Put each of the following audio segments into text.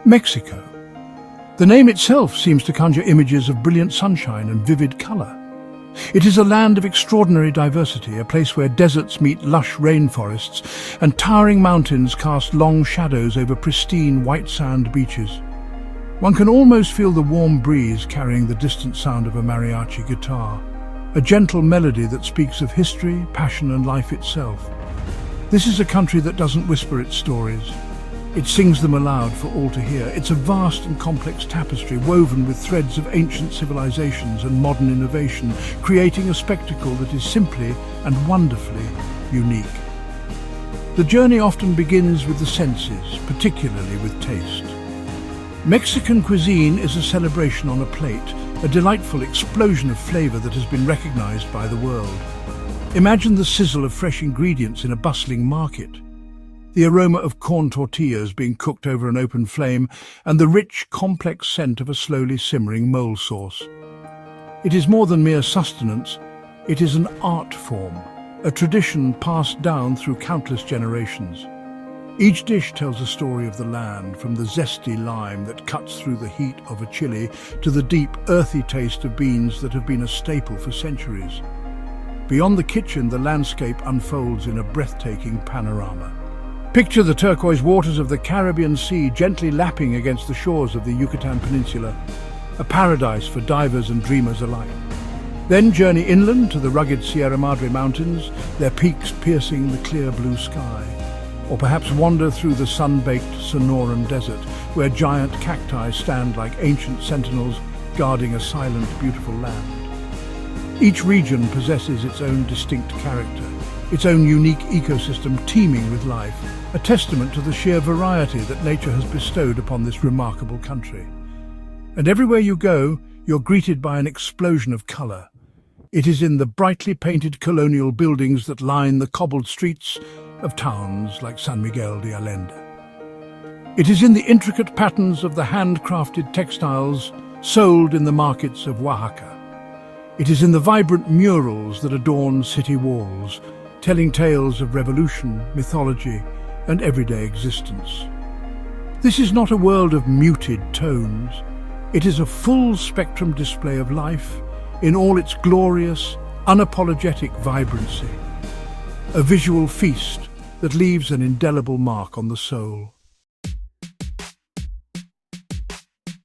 Mexico. The name itself seems to conjure images of brilliant sunshine and vivid color. It is a land of extraordinary diversity, a place where deserts meet lush rainforests and towering mountains cast long shadows over pristine white sand beaches. One can almost feel the warm breeze carrying the distant sound of a mariachi guitar, a gentle melody that speaks of history, passion and life itself. This is a country that doesn't whisper its stories. It sings them aloud for all to hear. It's a vast and complex tapestry woven with threads of ancient civilizations and modern innovation, creating a spectacle that is simply and wonderfully unique. The journey often begins with the senses, particularly with taste. Mexican cuisine is a celebration on a plate, a delightful explosion of flavor that has been recognized by the world. Imagine the sizzle of fresh ingredients in a bustling market, the aroma of corn tortillas being cooked over an open flame, and the rich, complex scent of a slowly simmering mole sauce. It is more than mere sustenance, it is an art form, a tradition passed down through countless generations. Each dish tells a story of the land, from the zesty lime that cuts through the heat of a chili to the deep, earthy taste of beans that have been a staple for centuries. Beyond the kitchen, the landscape unfolds in a breathtaking panorama. Picture the turquoise waters of the Caribbean Sea gently lapping against the shores of the Yucatan Peninsula, a paradise for divers and dreamers alike. Then journey inland to the rugged Sierra Madre Mountains, their peaks piercing the clear blue sky. Or perhaps wander through the sun-baked Sonoran Desert, where giant cacti stand like ancient sentinels guarding a silent, beautiful land. Each region possesses its own distinct character, its own unique ecosystem teeming with life, a testament to the sheer variety that nature has bestowed upon this remarkable country. And everywhere you go, you're greeted by an explosion of color. It is in the brightly painted colonial buildings that line the cobbled streets of towns like San Miguel de Allende. It is in the intricate patterns of the handcrafted textiles sold in the markets of Oaxaca. It is in the vibrant murals that adorn city walls, telling tales of revolution, mythology, and everyday existence. This is not a world of muted tones. It is a full-spectrum display of life in all its glorious, unapologetic vibrancy. A visual feast that leaves an indelible mark on the soul.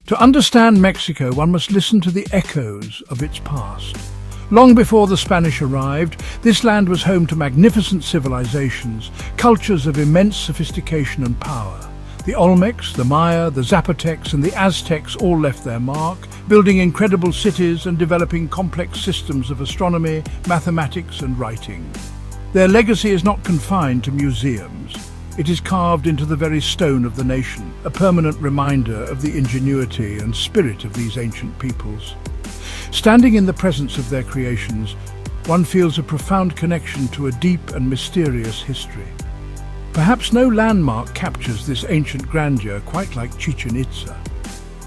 To understand Mexico, one must listen to the echoes of its past. Long before the Spanish arrived, this land was home to magnificent civilizations, cultures of immense sophistication and power. The Olmecs, the Maya, the Zapotecs and the Aztecs all left their mark, building incredible cities and developing complex systems of astronomy, mathematics and writing. Their legacy is not confined to museums. It is carved into the very stone of the nation, a permanent reminder of the ingenuity and spirit of these ancient peoples. Standing in the presence of their creations, one feels a profound connection to a deep and mysterious history. Perhaps no landmark captures this ancient grandeur quite like Chichen Itza.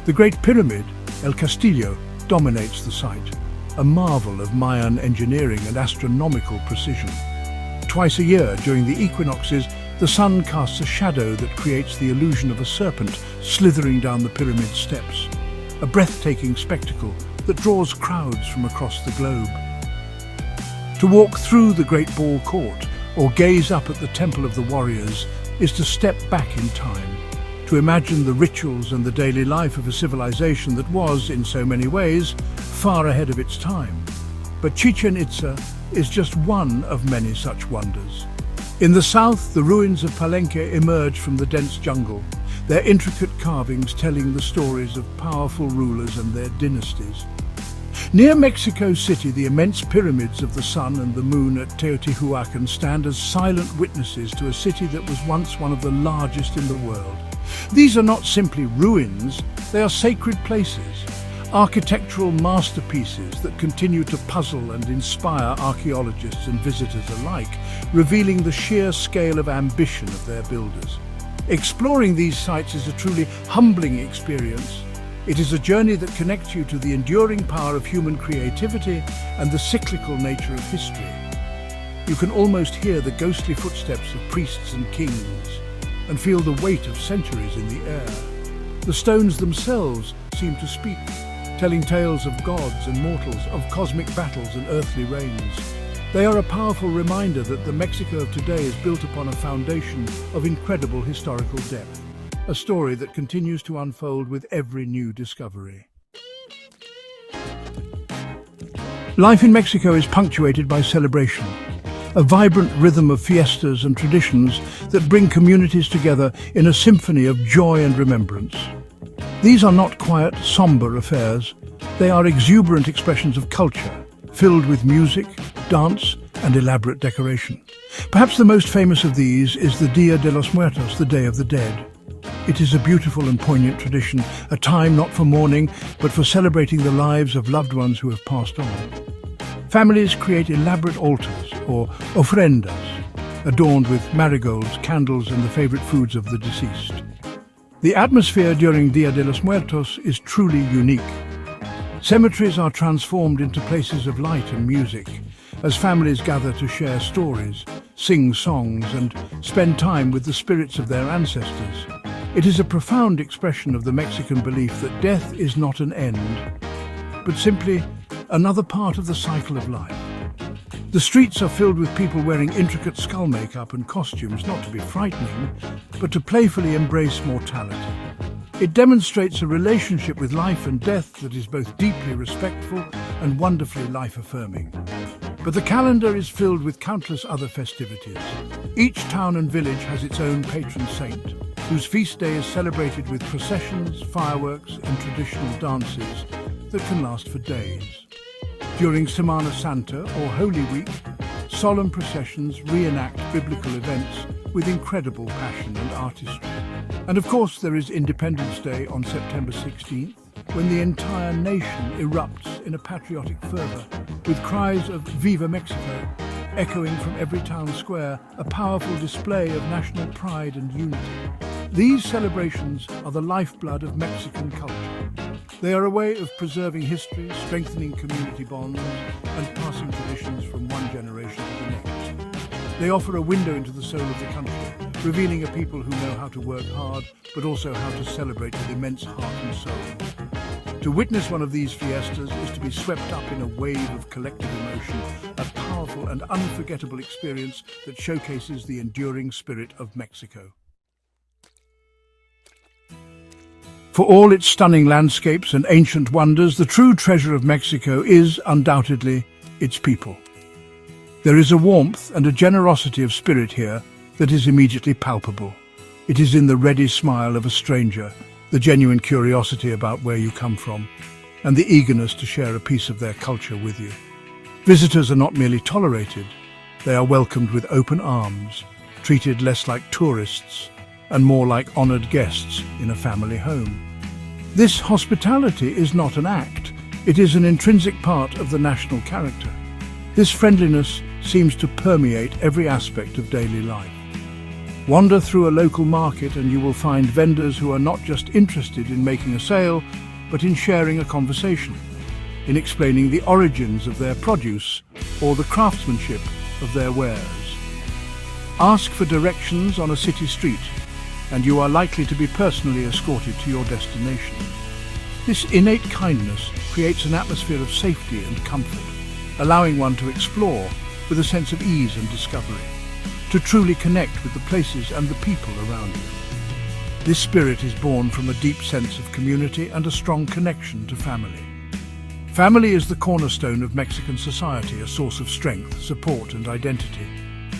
The Great Pyramid, El Castillo, dominates the site, a marvel of Mayan engineering and astronomical precision. Twice a year, during the equinoxes, the sun casts a shadow that creates the illusion of a serpent slithering down the pyramid steps, a breathtaking spectacle that draws crowds from across the globe. To walk through the Great Ball Court or gaze up at the Temple of the Warriors is to step back in time, to imagine the rituals and the daily life of a civilization that was, in so many ways, far ahead of its time. But Chichen Itza is just one of many such wonders. In the south, the ruins of Palenque emerge from the dense jungle, their intricate carvings telling the stories of powerful rulers and their dynasties. Near Mexico City, the immense pyramids of the sun and the moon at Teotihuacan stand as silent witnesses to a city that was once one of the largest in the world. These are not simply ruins, they are sacred places, architectural masterpieces that continue to puzzle and inspire archaeologists and visitors alike, revealing the sheer scale of ambition of their builders. Exploring these sites is a truly humbling experience. It is a journey that connects you to the enduring power of human creativity and the cyclical nature of history. You can almost hear the ghostly footsteps of priests and kings and feel the weight of centuries in the air. The stones themselves seem to speak, telling tales of gods and mortals, of cosmic battles and earthly reigns. They are a powerful reminder that the Mexico of today is built upon a foundation of incredible historical depth, a story that continues to unfold with every new discovery. Life in Mexico is punctuated by celebration, a vibrant rhythm of fiestas and traditions that bring communities together in a symphony of joy and remembrance. These are not quiet, somber affairs. They are exuberant expressions of culture, filled with music, dance, and elaborate decoration. Perhaps the most famous of these is the Dia de los Muertos, the Day of the Dead. It is a beautiful and poignant tradition, a time not for mourning, but for celebrating the lives of loved ones who have passed on. Families create elaborate altars, or ofrendas, adorned with marigolds, candles, and the favorite foods of the deceased. The atmosphere during Dia de los Muertos is truly unique. Cemeteries are transformed into places of light and music, as families gather to share stories, sing songs, and spend time with the spirits of their ancestors. It is a profound expression of the Mexican belief that death is not an end, but simply another part of the cycle of life. The streets are filled with people wearing intricate skull makeup and costumes, not to be frightening, but to playfully embrace mortality. It demonstrates a relationship with life and death that is both deeply respectful and wonderfully life-affirming. But the calendar is filled with countless other festivities. Each town and village has its own patron saint, whose feast day is celebrated with processions, fireworks, and traditional dances that can last for days. During Semana Santa, or Holy Week, solemn processions reenact biblical events with incredible passion and artistry. And of course, there is Independence Day on September 16th, when the entire nation erupts in a patriotic fervor, with cries of Viva Mexico echoing from every town square, a powerful display of national pride and unity. These celebrations are the lifeblood of Mexican culture. They are a way of preserving history, strengthening community bonds, and passing traditions from one generation to the next. They offer a window into the soul of the country, revealing a people who know how to work hard, but also how to celebrate with immense heart and soul. To witness one of these fiestas is to be swept up in a wave of collective emotion, a powerful and unforgettable experience that showcases the enduring spirit of Mexico. For all its stunning landscapes and ancient wonders, the true treasure of Mexico is, undoubtedly, its people. There is a warmth and a generosity of spirit here that is immediately palpable. It is in the ready smile of a stranger, the genuine curiosity about where you come from, and the eagerness to share a piece of their culture with you. Visitors are not merely tolerated, they are welcomed with open arms, treated less like tourists and more like honored guests in a family home. This hospitality is not an act, it is an intrinsic part of the national character. This friendliness seems to permeate every aspect of daily life. Wander through a local market and you will find vendors who are not just interested in making a sale, but in sharing a conversation, in explaining the origins of their produce or the craftsmanship of their wares. Ask for directions on a city street, and you are likely to be personally escorted to your destination. This innate kindness creates an atmosphere of safety and comfort, allowing one to explore with a sense of ease and discovery, to truly connect with the places and the people around you. This spirit is born from a deep sense of community and a strong connection to family. Family is the cornerstone of Mexican society, a source of strength, support, and identity.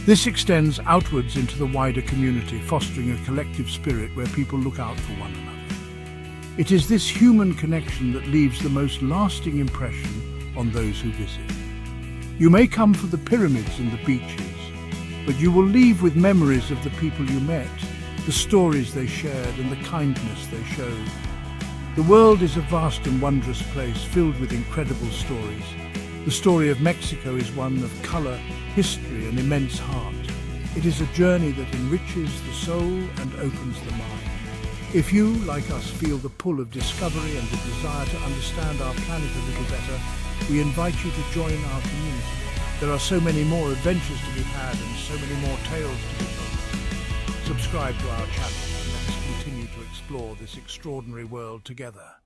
This extends outwards into the wider community, fostering a collective spirit where people look out for one another. It is this human connection that leaves the most lasting impression on those who visit. You may come for the pyramids and the beaches, but you will leave with memories of the people you met, the stories they shared, and the kindness they showed. The world is a vast and wondrous place filled with incredible stories. The story of Mexico is one of colour, history, and immense heart. It is a journey that enriches the soul and opens the mind. If you, like us, feel the pull of discovery and the desire to understand our planet a little better, we invite you to join our community. There are so many more adventures to be had and so many more tales to be told. Subscribe to our channel and let us continue to explore. explore this extraordinary world together.